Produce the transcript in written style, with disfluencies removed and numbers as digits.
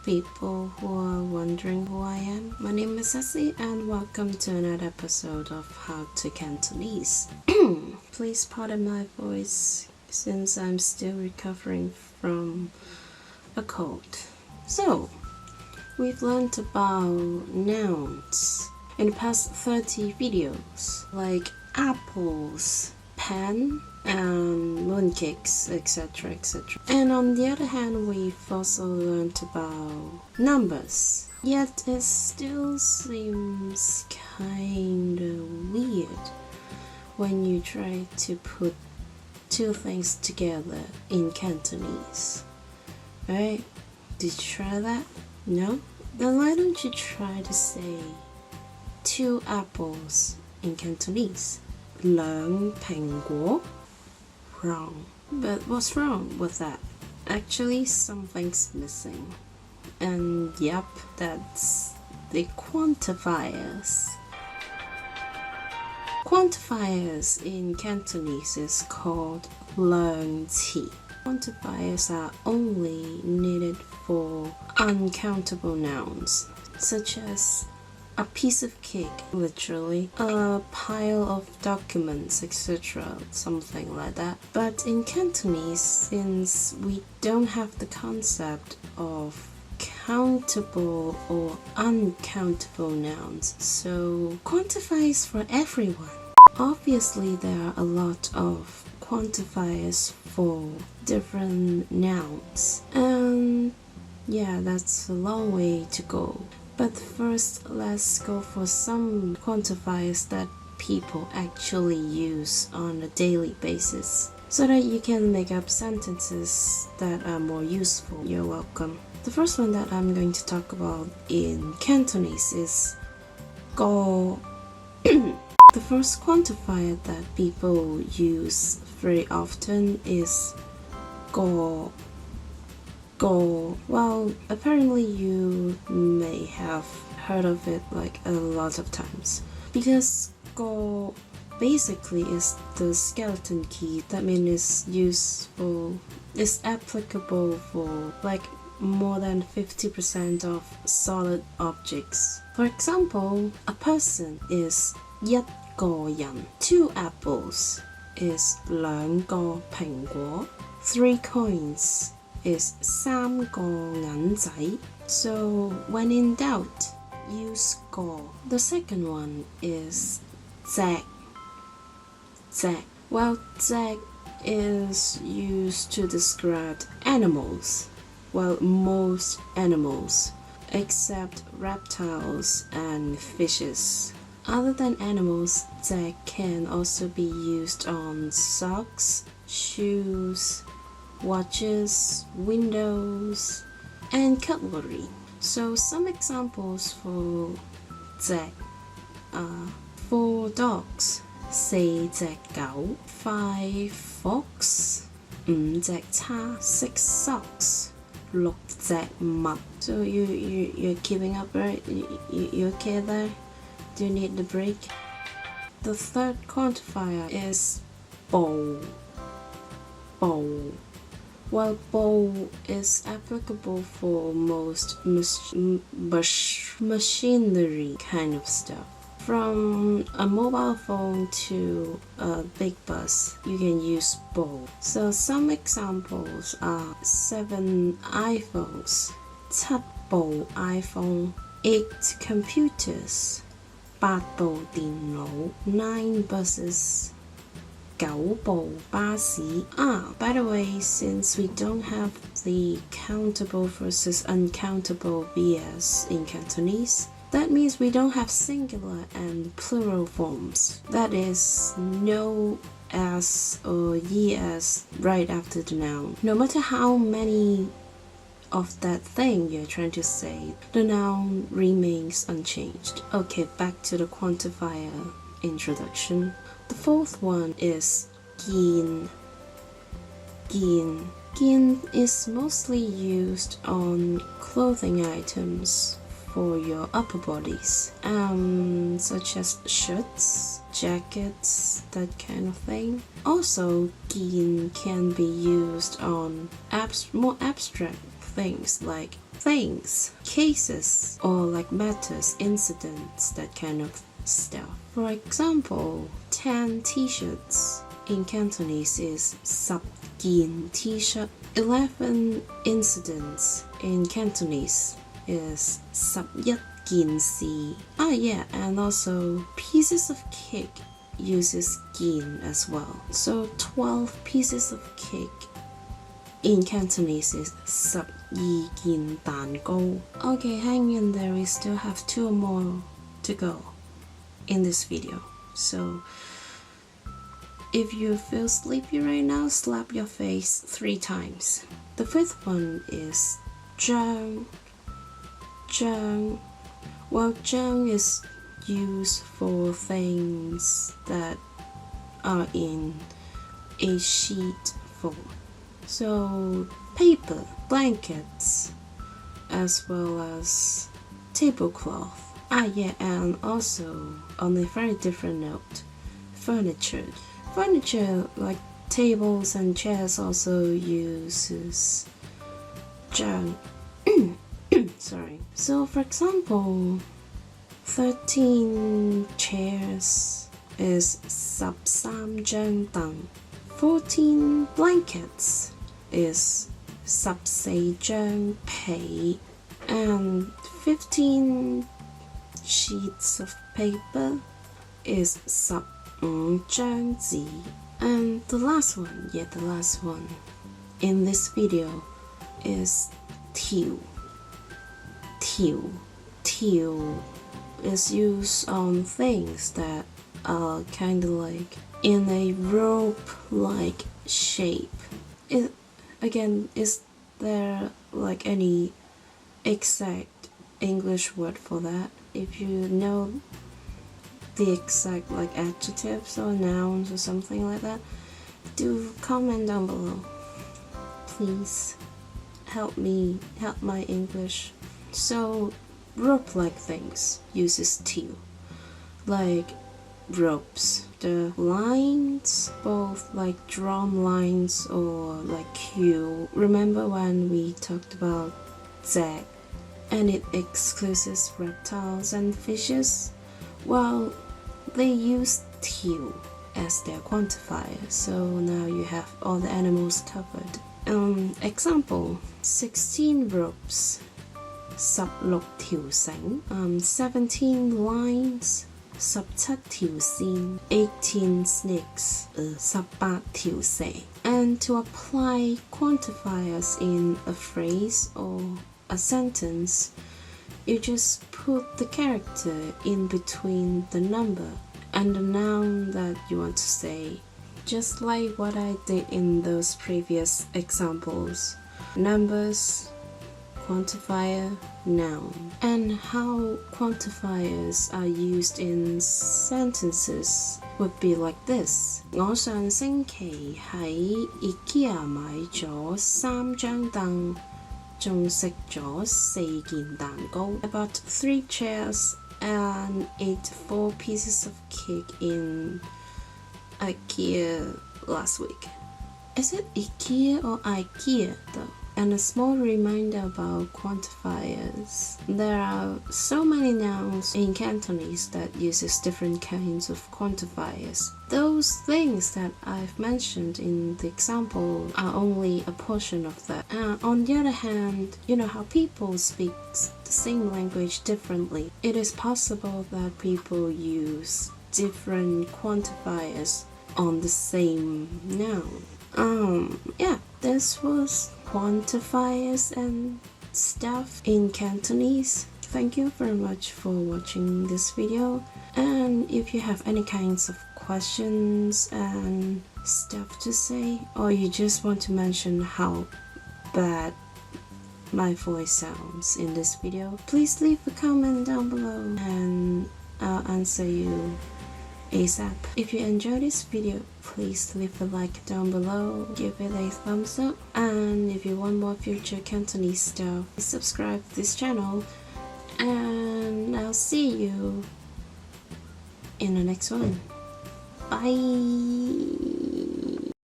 people who are wondering who I am. My name is Ceci and welcome to another episode of How to Cantonese. Please pardon my voice since I'm still recovering from a cold. So, we've learned about nouns in the past 30 videos, like apples, pen, and mooncakes, etc, etc. And on the other hand, we've also learned about numbers. Yet it still seems kinda weird when you try to put two things together in Cantonese. Right? Did you try that? No? Then why don't you try to say two apples in Cantonese? 兩蘋果? Wrong. But what's wrong with that? Actually, something's missing. And yep, that's the quantifiers. Quantifiers in Cantonese is called 量詞. Quantifiers are only needed for uncountable nouns, such as a piece of cake, literally, a pile of documents, etc., something like that. But in Cantonese, since we don't have the concept of countable or uncountable nouns, so quantifiers for everyone. Obviously, there are a lot of quantifiers for different nouns, and yeah, that's a long way to go. But first, let's go for some quantifiers that people actually use on a daily basis, so that you can make up sentences that are more useful. You're welcome. The first one that I'm going to talk about in Cantonese is go. The first quantifier that people use very often is go. Go. Well, apparently you may have heard of it like a lot of times, because go basically is the skeleton key. That means it's applicable for like more than 50% of solid objects. For example, a person is 一個人, 2 apples is 兩個蘋果, 3 coins is 3個銀仔. So when in doubt, use 個. The second one is 隻. Well, 隻is used to describe animals. Well, most animals, except reptiles and fishes. Other than animals, 隻 can also be used on socks, shoes, watches, windows, and cutlery. So some examples for 隻 are 4 dogs, 4隻狗, 5 forks, 5隻叉, 6 socks, 6隻襪. So you're keeping up, right? You okay there? Do you need the break? The third quantifier is bowl. Well, bowl is applicable for most machinery kind of stuff. From a mobile phone to a big bus, you can use bowl. So some examples are 7 iPhones, 7部 iPhone, 8 computers, 8部電腦, 9 buses, 9部巴士. By the way, since we don't have the countable versus uncountable VS in Cantonese, that means we don't have singular and plural forms. That is, no s or es right after the noun. No matter how many of that thing you're trying to say, the noun remains unchanged. Okay, back to the quantifier introduction. The fourth one is 件. 件 is mostly used on clothing items for your upper bodies, such as shirts, jackets, that kind of thing. Also, 件 can be used on more abstract things like things, cases, or like matters, incidents, that kind of stuff. For example, 10 t-shirts in Cantonese is 10件 t-shirt. 11 incidents in Cantonese is 11件事. Ah yeah, and also pieces of cake uses 件 as well. So 12 pieces of cake in Cantonese is 12件蛋糕. Okay, hang in there, we still have 2 more to go in this video. So if you feel sleepy right now, slap your face 3 times. The fifth one is 張. Well, 張 is used for things that are in a sheet form. So paper, blankets, as well as tablecloth. Ah yeah, and also on a very different note, furniture. Furniture like tables and chairs also uses 張. Sorry. So for example, 13 chairs is 13張凳. 14 blankets is 14張被. And 15 sheets of paper is 15張紙. And the last one in this video is 條.條is used on things that are kind of like in a rope-like shape. Is there like any exact English word for that? If you know the exact like adjectives or nouns or something like that, do comment down below. Please help my English. So rope-like things uses 條, like ropes, the lines, both like drawn lines or like queue. Remember when we talked about zag and it excludes reptiles and fishes? Well, they use 條 as their quantifier, so now you have all the animals covered. Example, 16 ropes, 16條繩, 17 lines, 17條線, 18 snakes, 18條蛇. And to apply quantifiers in a phrase or a sentence, you just put the character in between the number and the noun that you want to say, just like what I did in those previous examples. Numbers, quantifier, noun. And how quantifiers are used in sentences would be like this. 我上星期喺 IKEA 買咗3張凳，仲食咗4件蛋糕. I bought 3 chairs and ate 4 pieces of cake in IKEA last week. Is it IKEA or IKEA though? And a small reminder about quantifiers. There are so many nouns in Cantonese that uses different kinds of quantifiers. Those things that I've mentioned in the example are only a portion of that. On the other hand, you know how people speak the same language differently. It is possible that people use different quantifiers on the same noun. Yeah, this was quantifiers and stuff in Cantonese. Thank you very much for watching this video, and if you have any kinds of questions and stuff to say, or you just want to mention how bad my voice sounds in this video, please leave a comment down below and I'll answer you ASAP. If you enjoyed this video, please leave a like down below, give it a thumbs up, and if you want more future Cantonese stuff, subscribe to this channel, and I'll see you in the next one. Bye!